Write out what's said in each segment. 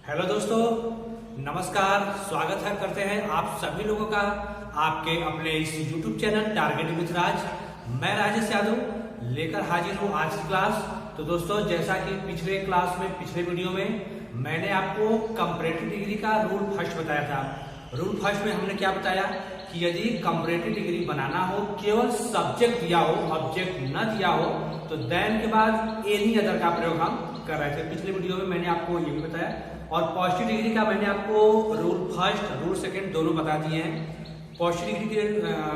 Hello दोस्तों, नमस्कार। स्वागत है करते हैं आप सभी लोगों का आपके अपने इस YouTube चैनल टारगेट विद राज। मैं राजेश यादव लेकर हाजिर हूँ आज की क्लास। तो दोस्तों, जैसा कि पिछले वीडियो में मैंने आपको कंपैरेटिव डिग्री का रूल फर्स्ट बताया था। रूल फर्स्ट में हमने क्या बताया कि यदि कंपैरेटिव डिग्री बनाना हो, केवल सब्जेक्ट दिया हो, ऑब्जेक्ट न दिया हो, तो देन के बाद एनी अदर का प्रयोग हम कर रहे थे। पिछले वीडियो में मैंने आपको ये भी बताया और पॉजिटिव डिग्री का मैंने आपको रूल फर्स्ट रूल सेकंड दोनों बता दिए हैं। पॉजिटिव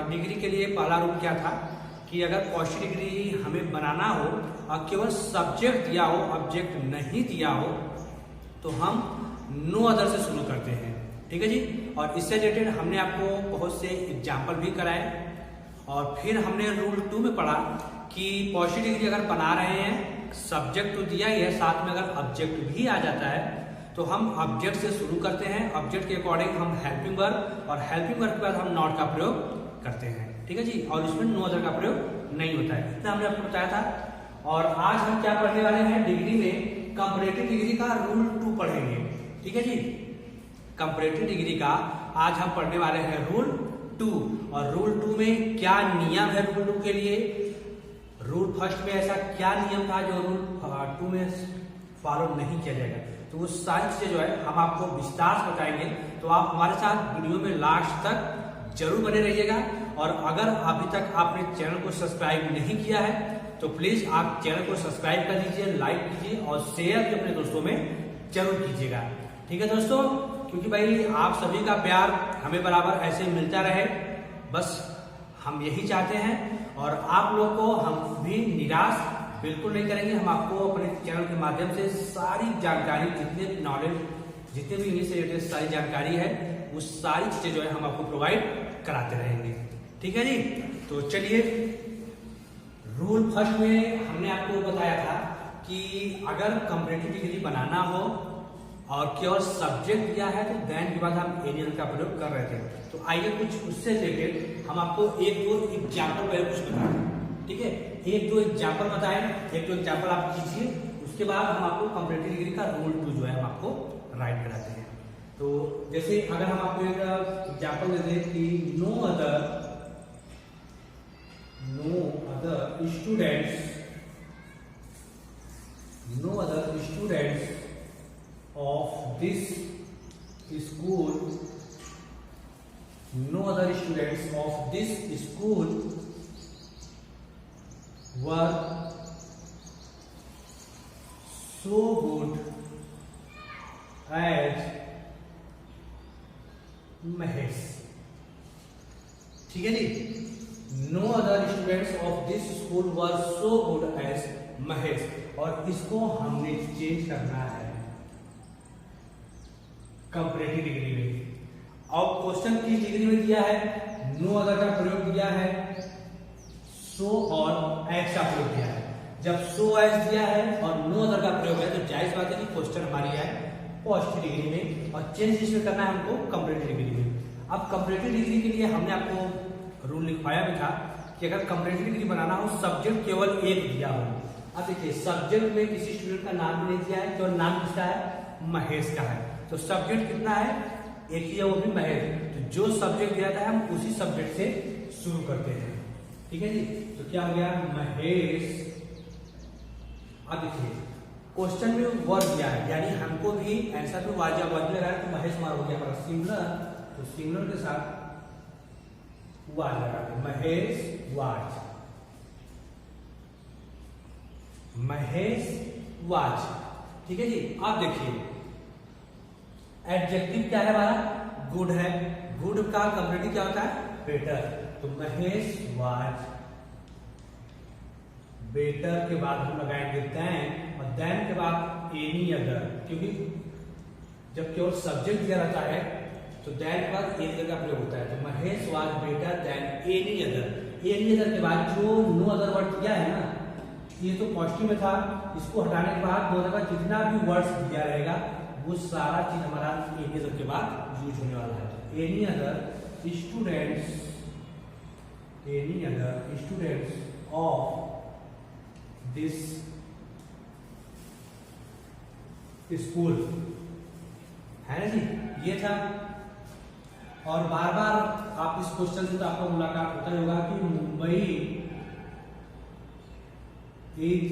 डिग्री के लिए पहला रूल क्या था कि अगर पॉजिटिव डिग्री हमें बनाना हो और केवल सब्जेक्ट दिया हो, ऑब्जेक्ट नहीं दिया हो, तो हम नो अदर से शुरू करते हैं। ठीक है जी। और इससे रिलेटेड हमने आपको बहुत से एग्जाम्पल भी कराए और फिर हमने रूल 2 में पढ़ा कि पॉजिटिव डिग्री अगर बना रहे हैं, सब्जेक्ट तो दिया ही है, साथ में अगर ऑब्जेक्ट भी आ जाता है तो हम ऑब्जेक्ट से शुरू करते हैं। ऑब्जेक्ट के अकॉर्डिंग हम हेल्पिंग वर्ब और हेल्पिंग वर्ब के बाद हम नॉट का प्रयोग करते हैं। ठीक है जी। और इसमें नो अदर का प्रयोग नहीं होता है, इतना हमने आपको बताया था। और आज हम क्या पढ़ने वाले हैं, डिग्री में कंपैरेटिव डिग्री का रूल 2 पढ़ेंगे। ठीक है जी। कंपैरेटिव डिग्री का आज हम पढ़ने वाले हैं रूल 2। और रूल 2 में क्या नियम है रूल 2 के लिए, रूल फर्स्ट में ऐसा क्या नियम था जो रूल 2 में फॉलो नहीं किया जाएगा, तो वो सारी चीजें जो है हम आपको विस्तार से बताएंगे। तो आप हमारे साथ वीडियो में लास्ट तक जरूर बने रहिएगा। और अगर अभी तक आपने चैनल को सब्सक्राइब नहीं किया है तो प्लीज आप चैनल को सब्सक्राइब कर दीजिए, लाइक कीजिए और शेयर भी अपने दोस्तों में जरूर कीजिएगा। ठीक है दोस्तों, क्योंकि भाई आप सभी का प्यार हमें बराबर ऐसे मिलता रहे, बस हम यही चाहते हैं। और आप लोग को हम भी निराश बिल्कुल नहीं करेंगे। हम आपको अपने चैनल के माध्यम से सारी जानकारी, जितने भी नॉलेज, जितने भी इंग्लिश से रिलेटेड सारी जानकारी है, वो सारी चीजें जो है हम आपको प्रोवाइड कराते रहेंगे। ठीक है जी। तो चलिए, रूल फर्स्ट में हमने आपको बताया था कि अगर कंपैरेटिव डिग्री बनाना हो और केवल सब्जेक्ट दिया है तो देन के बाद हम एनी अदर का प्रयोग कर रहे थे। तो आइए कुछ उससे रिलेटेड हम आपको एक दो एग्जाम्पल पहले कुछ बताते हैं। ठीक है, एक दो एग्जाम्पल बताएं, एक दो एग्जाम्पल आप कीजिए, उसके बाद हम आपको कंपैरेटिव डिग्री का रूल 2 जो है हम आपको राइट कराते हैं। तो जैसे अगर हम आपको एक एग्जाम्पल दे दें कि no other students of this school, no other students of this school were so good as Mahesh। ठीक है जी। No other students of this school were so good as Mahesh, और इसको हमने चेंज करना है कंपैरेटिव डिग्री में। और क्वेश्चन किस डिग्री में दिया है, नो अदर का प्रयोग दिया है, सो और एज का प्रयोग दिया है। जब सो एज दिया है और नो अदर का प्रयोग है तो जायज बात है कि क्वेश्चन हमारी है पॉजिटिव डिग्री में और चेंज इसमें करना है हमको कंपैरेटिव डिग्री में। अब कंपैरेटिव डिग्री के लिए हमने आपको रूल लिखवाया भी था कि अगर कंपैरेटिव डिग्री बनाना हो, सब्जेक्ट केवल एक दिया हो। अब देखिए, सब्जेक्ट में किसी स्टूडेंट का नाम भी नहीं दिया है, केवल नाम किसका है, महेश का है। तो सब्जेक्ट कितना है, एक ही है, वो भी महेश। तो जो सब्जेक्ट दिया था हम उसी सब्जेक्ट से शुरू करते हैं। ठीक है जी। तो क्या हो गया, महेश। अब देखिए, क्वेश्चन में वर्ड दिया है, यानी हमको भी आंसर में वर्ड लगा है, तो महेश हमारा हो गया हमारा सिमिलर। तो सिमिलर के साथ वाज लगा दो, महेश वाज, महेश वाज। ठीक है जी। अब देखिए, एडजेक्टिव क्या है हमारा, गुड है। गुड का कंपैरेटिव क्या होता है, बेटर। तो महेश वाज बेटर के बाद हम लगाएंगे देन, और देन के बाद एनी अदर, क्योंकि जब केवल सब्जेक्ट दिया रहता है तो देन के बाद एनी अदर का प्रयोग होता है। तो Mahesh was better than any other. Any other के बाद जो नो अदर वर्ड दिया है ना, ये तो पॉजिटिव में था, इसको हटाने के बाद नो अदर का जितना भी वर्ड्स दिया रहेगा वो सारा चीज हमारा एनी अदर के बाद यूज होने वाला है। Any other students of this school है ना जी, ये था। और बार बार आप इस क्वेश्चन से तो आपका मुलाकात होता ही होगा कि Mumbai is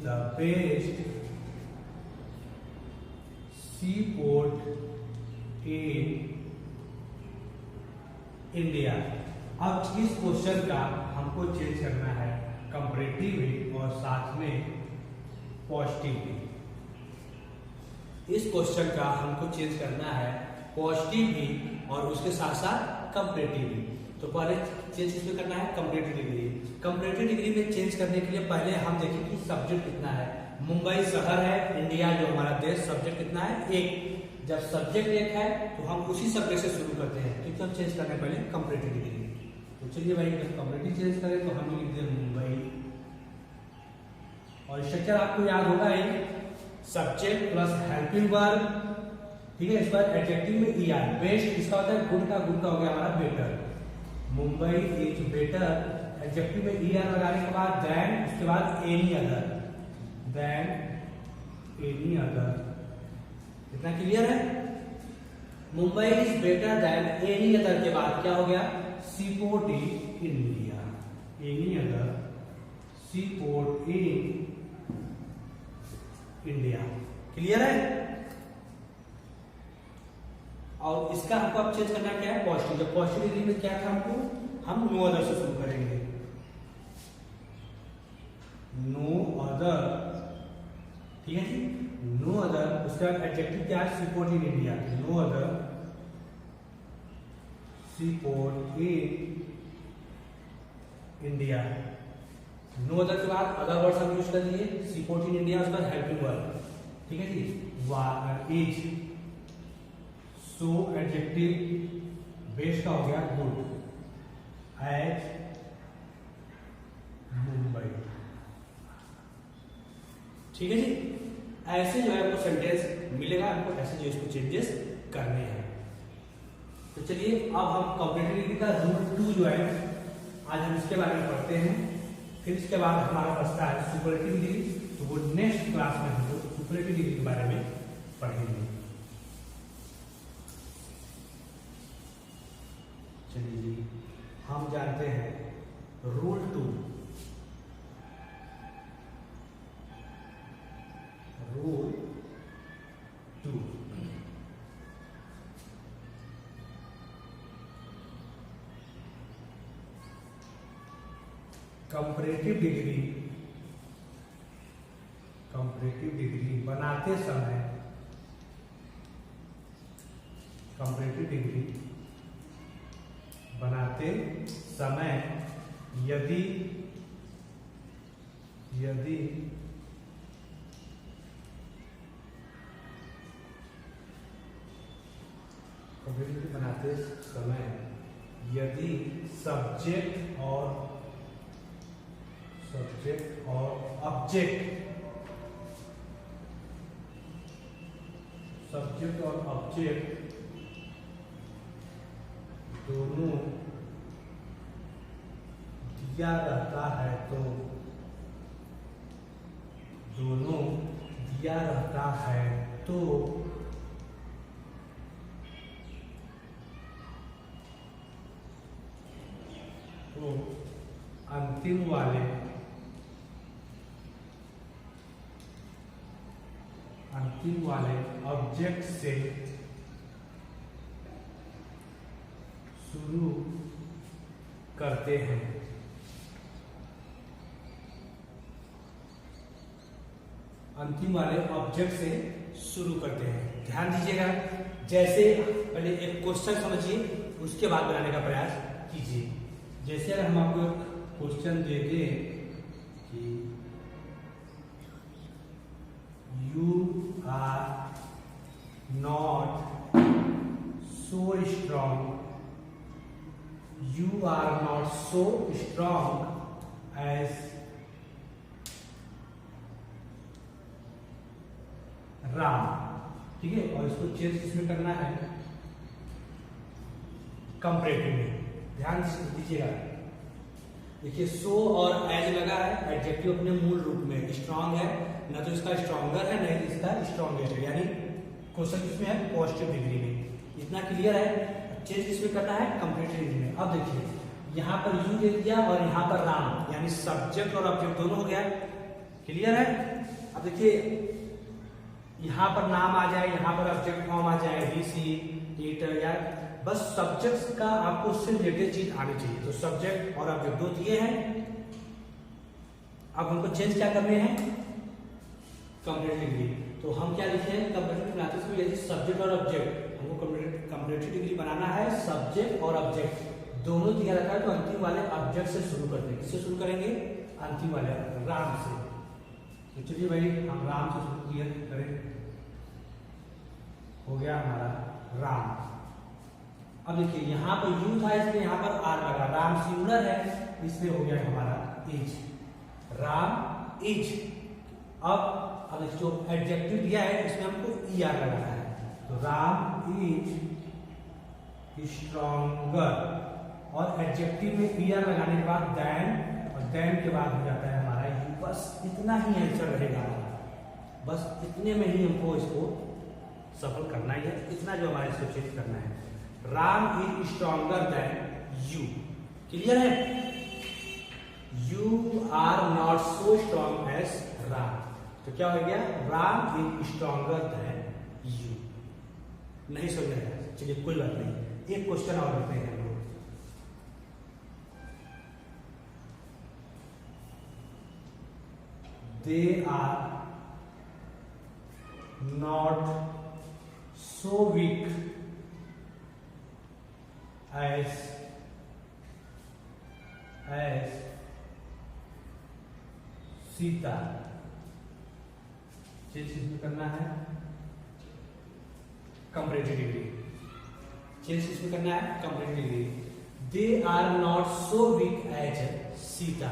the best sea port in India. अब इस क्वेश्चन का हमको चेंज करना है कंपैरेटिव और साथ में पॉजिटिव। इस क्वेश्चन का हमको चेंज करना है पॉजिटिव भी और उसके साथ साथ कंपैरेटिव भी। तो पहले चेंज इसमें करना है कंपैरेटिव डिग्री। कंपैरेटिव डिग्री में चेंज करने के लिए पहले हम देखें कि सब्जेक्ट कितना है। मुंबई शहर है, इंडिया जो हमारा देश, सब्जेक्ट कितना है? एक। जब सब्जेक्ट एक है तो हम उसी सब्जेक्ट से शुरू करते हैं, तो हम चेंज करने पहले कंपैरेटिव डिग्री। तो चलिए भाई, जब कंपैरेटिव चेंज करें तो हम लिख दें मुंबई, और स्ट्रक्चर आपको याद होगा ही, सब्जेक्ट प्लस हेल्पिंग वर्ब, ठीक है। इस बार एडजेक्टिव में ईआर, बेस्ट इसका होता है गुड का, गुड का हो गया हमारा better. Mumbai is better, adjective में ईआर लगाने के बाद देन, उसके बाद any other, than any other. इतना क्लियर है? Mumbai is better than any other के बाद क्या हो गया? Seaport in India, any other seaport in India. Clear है? और इसका हमको अब चेंज करना क्या है? पॉजिटिव। जब पॉजिटिव डिग्री में क्या था हमको, हम नो अदर से शुरू करेंगे, नो अदर, ठीक है जी, नो अदर। उसके बाद एडजेक्टिव क्या है? Seaport in India, no other seaport in India. No other के बाद अदर वर्ड्स हम यूज कर लिए, सीपोर्ट इन इंडिया, उसके बाद हेल्पिंग वर्ब, ठीक है जी, इज। सो एडजेक्टिव बेस्ट का हो गया गुड, एज मुंबई, ठीक है जी। ऐसे जो है आपको सेंटेंस मिलेगा, आपको ऐसे जो इसको चेंजेस करने हैं। तो चलिए अब हम कंपैरेटिव डिग्री का रूल 2 जो है आज हम इसके बारे में पढ़ते हैं। फिर इसके बाद हमारा बचता है सुपरलेटिव डिग्री, तो वो नेक्स्ट क्लास में हम लोग सुपरलेटिव डिग्री के बारे में पढ़ेंगे। चलिए जी, हम जानते हैं रूल 2। रूल 2 कंपैरेटिव डिग्री बनाते समय, कंपैरेटिव डिग्री बनाते समय यदि कंपैरेटिव बनाते समय यदि सब्जेक्ट और ऑब्जेक्ट दोनों दिया रहता है तो अंतिम वाले ऑब्जेक्ट से शुरू करते हैं। अंतिम वाले ऑब्जेक्ट से शुरू करते हैं। ध्यान दीजिएगा, जैसे पहले एक क्वेश्चन समझिए, उसके बाद बनाने का प्रयास कीजिए। जैसे अगर हम आपको एक क्वेश्चन दे दें कि you are not so strong, you are not so strong as Ram, ठीक है। और इसको चेंज किसमें करना है? कंपैरेटिव में। ध्यान दीजिएगा, देखिए सो और एज लगा है, एडजेक्टिव अपने मूल रूप में स्ट्रांग है, न तो इसका स्ट्रॉन्गर है न इसका स्ट्रॉन्गेस्ट है, यानी क्वेश्चन किसमें है पॉजिटिव डिग्री में। इतना क्लियर है। चेंज किसमें करना है कंप्लीट डिग्री में। अब देखिए यहाँ पर यू दे दिया और यहाँ पर राम, यानी सब्जेक्ट और ऑब्जेक्ट दोनों हो गया। क्लियर है। अब देखिए यहाँ पर नाम आ जाए, यहाँ पर ऑब्जेक्ट फॉर्म आ जाए, ही सी इट, या बस सब्जेक्ट का आपको उससे रिलेटेड चीज आनी चाहिए। तो सब्जेक्ट और ऑब्जेक्ट दो दिए हैं। अब हमको चेंज क्या करने हैं कंप्लीट डिग्री। तो हम क्या लिखे हैं कंप्लीट डिग्री बनाते समय यदि सब्जेक्ट और ऑब्जेक्ट हमको कंप्लीट डिग्री बनाना है, सब्जेक्ट और ऑब्जेक्ट दोनों दिया रखा है, तो अंतिम वाले ऑब्जेक्ट से शुरू करते हैं। किससे शुरू करेंगे अंतिम वाले राम से। तो चलिए भाई हम राम से शुरू क्लियर करें। हो गया हमारा राम। अब देखिए यहाँ पर यू था इसलिए यहाँ पर आर लगा, राम सिंगुलर है इसलिए हो गया हमारा इज, राम इज। अब जो एडजेक्टिव दिया है इसमें हमको ई आर लगाना है, तो राम इज स्ट्रॉन्गर। और एडजेक्टिव में ई आर लगाने के बाद देन, और देन के बाद हो जाता है हमारा यू। बस इतना ही आंसर रहेगा हमारा, बस इतने में ही हमको इसको सफल करना ही है। इतना जो हमारे इसको चेंज करना है, Ram is stronger than you. Clear है। You are not so strong as Ram, तो क्या हो गया Ram is stronger than you. नहीं समझ आया, चलिए कोई बात नहीं, एक क्वेश्चन और लेते हैं हम लोग। They are not so weak as Sita. Change इसमें करना है कंपैरेटिव डिग्री। चेंज इसमें करना है comparative degree. They are not so weak as Sita.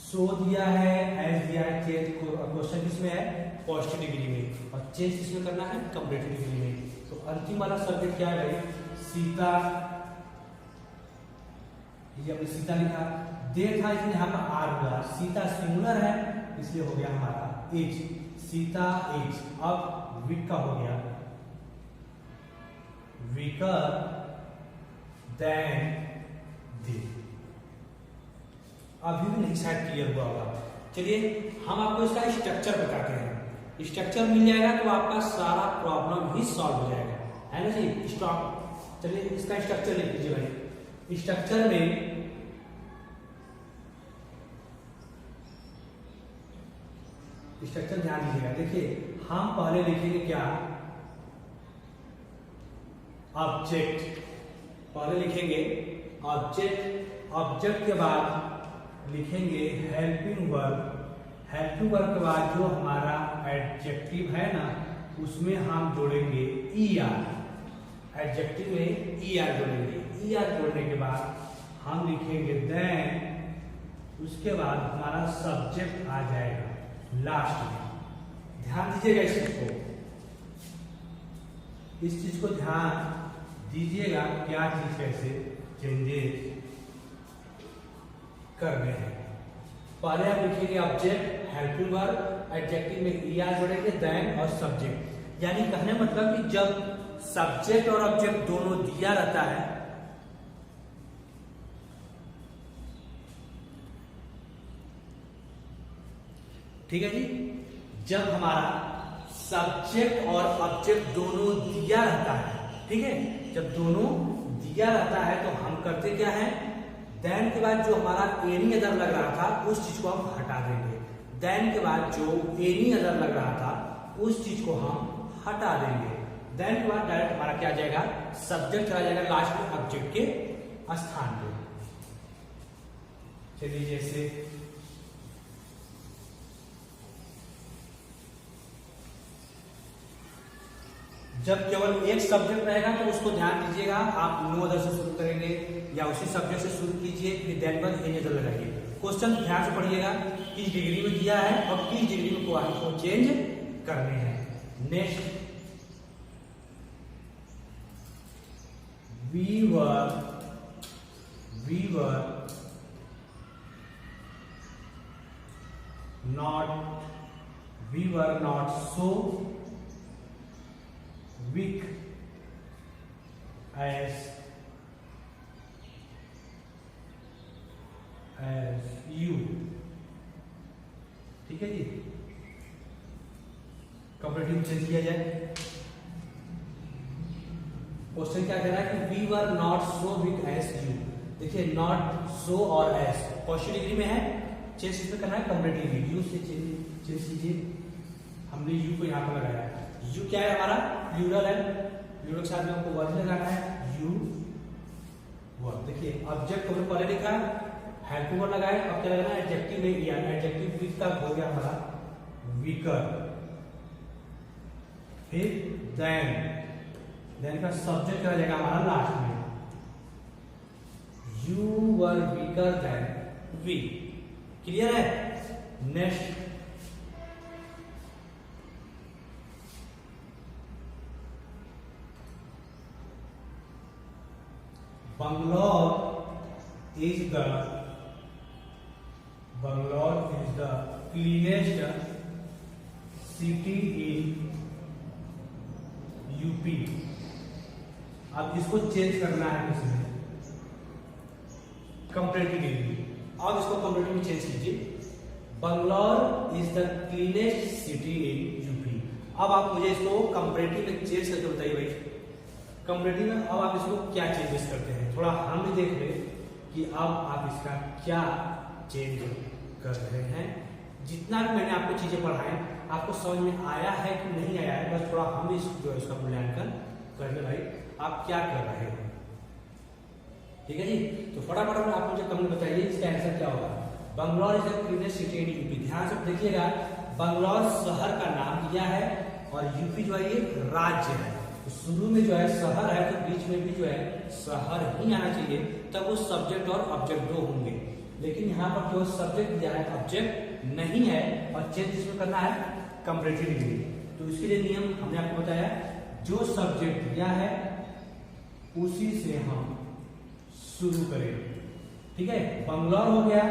So दिया है, एज दिया है, चेंज क्वेश्चन किसमें है पॉजिटिव डिग्री में, और चेंज किसमें करना है कंपैरेटिव डिग्री में। तो अंतिम वाला सब्जेक्ट क्या है सीता, ये हमने सीता लिखा। दे था इसलिए यहाँ पर आर हुआ, सीता सिंगुलर है इसलिए हो गया हमारा इज, सीता इज। अब वीक का हो गया वीकर देन दे। अभी भी नहीं शायद क्लियर हुआ होगा। चलिए हम आपको इसका स्ट्रक्चर बताते हैं। स्ट्रक्चर मिल जाएगा तो आपका सारा प्रॉब्लम ही सॉल्व हो जाएगा, है ना जी। स्टॉप। चलिए इसका स्ट्रक्चर लिख लीजिए भाई। स्ट्रक्चर में स्ट्रक्चर ध्यान दीजिएगा। देखिए हम पहले लिखेंगे क्या ऑब्जेक्ट, पहले लिखेंगे ऑब्जेक्ट। ऑब्जेक्ट के बाद लिखेंगे हेल्पिंग वर्ब। हेल्पिंग वर्ब के बाद जो हमारा एडजेक्टिव है ना उसमें हम जोड़ेंगे ई आर। एडजेक्टिव में ई आर जोड़ेंगे। ई आर जोड़ने के बाद हम लिखेंगे देन, उसके बाद हमारा सब्जेक्ट आ जाएगा लास्ट में। ध्यान दीजिएगा इस चीज को, इस चीज को ध्यान दीजिएगा क्या चीज कैसे चेंजेस करने हैं। पहले आप लिखेंगे ऑब्जेक्ट, हेल्पिंग वर्ब, एडजेक्टिव में ई आर जोड़ेंगे, देन और सब्जेक्ट। यानी कहने मतलब कि जब सब्जेक्ट और ऑब्जेक्ट दोनों दिया रहता है, ठीक है जी, जब हमारा सब्जेक्ट और ऑब्जेक्ट दोनों दिया रहता है, ठीक है, जब दोनों दिया रहता है तो हम करते क्या है देन के बाद जो हमारा एनी अदर लग रहा था उस चीज को हम हटा देंगे। देन के बाद जो एनी अदर लग रहा था उस चीज को हम हटा देंगे। देन के बाद डायरेक्ट हमारा क्या आ जाएगा सब्जेक्ट चला जाएगा लास्ट में ऑब्जेक्ट के स्थान पे। चलिए जैसे जब केवल एक सब्जेक्ट रहेगा तो उसको ध्यान दीजिएगा, आप नो अदर से शुरू करेंगे या उसी सब्जेक्ट से शुरू कीजिए, फिर देन पर एनी अदर लगाइए। क्वेश्चन ध्यान से पढ़िएगा, किस डिग्री में दिया है और किस डिग्री में को चेंज करने हैं। Next we were not, we were not so weak as you. ठीक है जी, कंपैरेटिव चेंज किया जाए। क्वेश्चन क्या कह रहा है कि we were not so weak as you. देखिए नॉट, सो और एज क्वेश्चन डिग्री में है, चेंज इसमें करना है कंपैरेटिव, यू से चेंज कीजिए। हमने यू को यहाँ पर लगाया, यू क्या है हमारा प्लूरल है, प्लूरल के साथ में हमको वर्ब लगाना है, यू वर्ब। देखिए ऑब्जेक्ट हमने पहले लिखा, हेल्प वर्ब लगाए, अब क्या लगाना है एडजेक्टिव में, एडजेक्टिव वीक का हो गया हमारा वीकर। फिर देन का सब्जेक्ट आ जाएगा हमारा लास्ट में, you were weaker than we. Clear है। Next Bangalore is the cleanest city in UP. अब इसको चेंज करना है किसमें, कंपैरेटिव डिग्री। अब इसको कंपैरेटिव में चेंज कीजिए, Bangalore is the cleanest city in UP. अब आप मुझे इसको कंपैरेटिव में चेंज करके बताइए भाई, कंपैरेटिव में अब आप इसको क्या चेंजेस करते हैं, थोड़ा हम भी देख लें कि अब आप इसका क्या चेंज कर रहे हैं। जितना भी मैंने आपको चीजें पढ़ाई आपको समझ में आया है कि नहीं आया है, बस थोड़ा हम इस जो है इसका मूल्यांकन कर ले भाई, आप क्या कर रहे हैं। ठीक है जी, तो फटाफट में आप मुझे कमेंट बताइए इसका आंसर क्या होगा। Bangalore is the cleanest city in UP. ध्यान से देखिएगा, बंगलौर शहर का नाम दिया है और यूपी जो है ये राज्य है। तो शुरू में जो है शहर है, तो बीच में भी जो है शहर ही आना चाहिए, तब वो सब्जेक्ट और ऑब्जेक्ट दो होंगे। लेकिन यहाँ पर जो सब्जेक्ट दिया है ऑब्जेक्ट नहीं है, और चेंज इसमें करना है कंपैरेटिव डिग्री। तो इसके लिए नियम हमने आपको बताया, जो सब्जेक्ट दिया है उसी से हम शुरू करें। ठीक है, बंगलौर हो गया,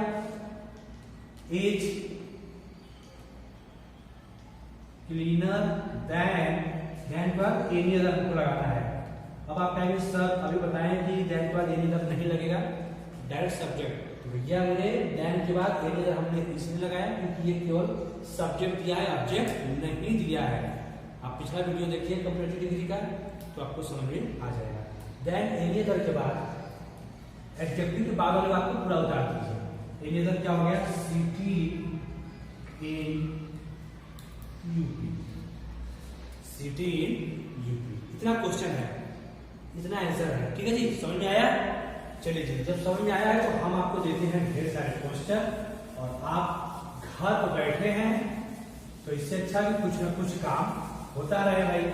इज क्लीनर देन पर एनी अदर को लगाना है। अब आप कहेंगे सर अभी बताएं कि देन पर एनी अदर नहीं लगेगा, डायरेक्ट सब्जेक्ट। तो भैया हमने देन के बाद एनी अदर हमने इसलिए लगाया क्योंकि ये केवल सब्जेक्ट दिया है, ऑब्जेक्ट नहीं दिया है। आप पिछला वीडियो देखिए कंपैरेटिव डिग्री का, तो आपको समझ में आ जाएगा। देन एनी अदर के बाद एडजेक्टिव के बाद वाले आपको पूरा उतार दीजिए। एनी अदर क्या हो गया, city in UP, city in UP. इतना क्वेश्चन है, इतना आंसर है। ठीक है जी, समझ में आया। चलिए जी, जब समझ में आया है तो हम आपको देते हैं ढेर सारे क्वेश्चन, और आप घर पर बैठे हैं तो इससे अच्छा कि कुछ ना कुछ काम होता रहे भाई।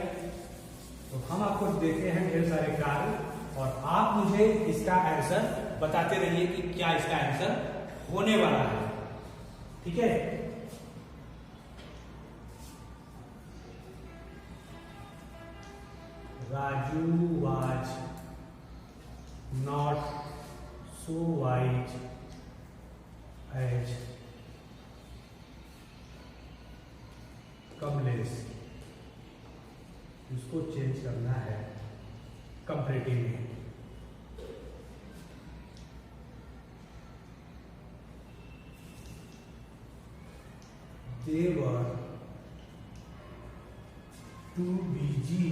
तो हम आपको देते हैं ढेर सारे कार्य, और आप मुझे इसका आंसर बताते रहिए कि क्या इसका आंसर होने वाला है। ठीक है, Raju was not so wise as Kamlesh. इसको चेंज करना है कंपैरेटिव में। They were too busy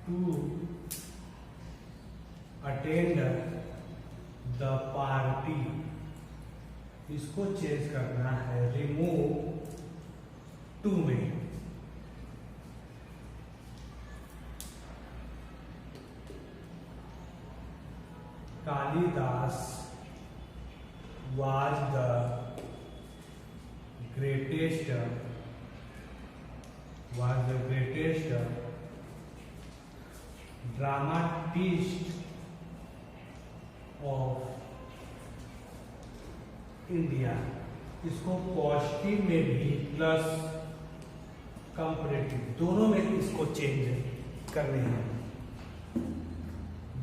to attend the party। इसको चेंज करना है रिमूव टू में। Kalidas was the greatest dramatist of India. इसको पॉजिटिव में भी प्लस कंपैरेटिव दोनों में इसको चेंज करने हैं।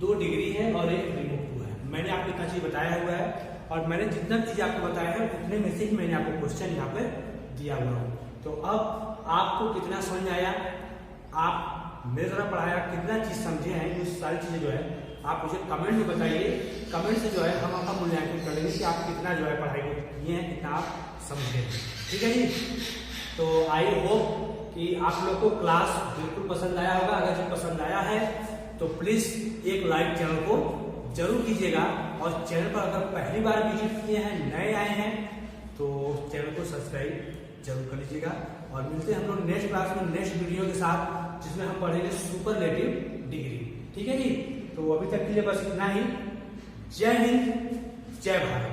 2 डिग्री है और 1 रिमूव हुआ है। मैंने आपको इतना चीज बताया हुआ है, और मैंने जितना चीज आपको बताया है उतने में से ही मैंने आपको क्वेश्चन यहाँ पे दिया हुआ हूँ। तो अब आपको कितना समझ में आया, आप मेरे द्वारा पढ़ाया कितना चीज समझे हैं, ये सारी चीजें जो है आप मुझे कमेंट में बताइए। कमेंट से जो है हम आपका मूल्यांकन कर लेंगे कि आप कितना जो है पढ़ाई को किए हैं, कितना आप समझे। ठीक है जी। तो आई होप कि आप लोग को क्लास बिल्कुल पसंद आया होगा। अगर जो पसंद आया है तो प्लीज एक लाइक चैनल को जरूर कीजिएगा, और चैनल पर अगर पहली बार विजिट किए हैं, नए आए हैं, तो चैनल को सब्सक्राइब जरूर कर लीजिएगा। और मिलते हैं हम लोग नेक्स्ट क्लास में नेक्स्ट वीडियो के साथ, जिसमें हम पढ़ेंगे सुपरलेटिव डिग्री। ठीक है जी। तो अभी तक के लिए बस इतना ही। जय हिंद, जय भारत।